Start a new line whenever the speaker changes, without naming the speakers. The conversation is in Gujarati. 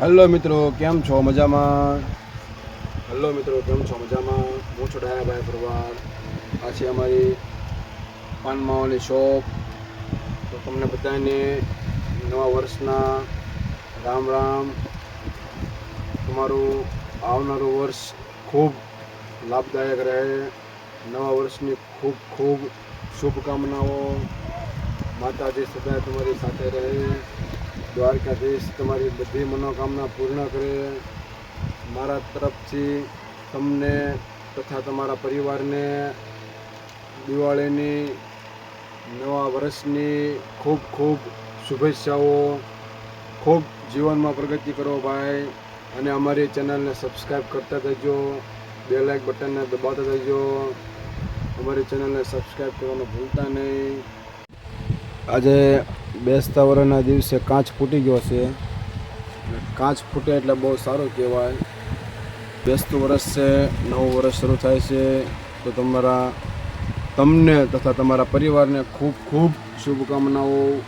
હેલો મિત્રો, કેમ છો? મજામાં? હેલો મિત્રો, કેમ છો? મજામાં? હું છું ડાયાભાઈ પરવાર. આ છે અમારી પાન માવાની શોપ. તો તમને બધાને નવા વર્ષના રામ રામ. તમારું આવનારું વર્ષ ખૂબ લાભદાયક રહે. નવા વર્ષની ખૂબ ખૂબ શુભકામનાઓ. માતાજી સદા તમારી સાથે રહે. દ્વારકાધીશ તમારી બધી મનોકામના પૂર્ણ કરે. મારા તરફથી તમને તથા તમારા પરિવારને દિવાળીની, નવા વર્ષની ખૂબ ખૂબ શુભેચ્છાઓ. ખૂબ જીવનમાં પ્રગતિ કરો ભાઈ. અને અમારી ચેનલને સબસ્ક્રાઈબ કરતા જજો. બેલ આઇકન બટનને દબાવતા જજો. અમારી ચેનલને સબસ્ક્રાઈબ કરવાનું ભૂલતા નહીં. આજે બેસતા વર્ષના દિવસે કાચ ફૂટી ગયો છે. કાચ ફૂટે એટલે બહુ સારું કહેવાય. બેસતું વર્ષ છે, નવું વર્ષ શરૂ થાય છે. તો તમને તથા તમારા પરિવારને ખૂબ ખૂબ શુભકામનાઓ.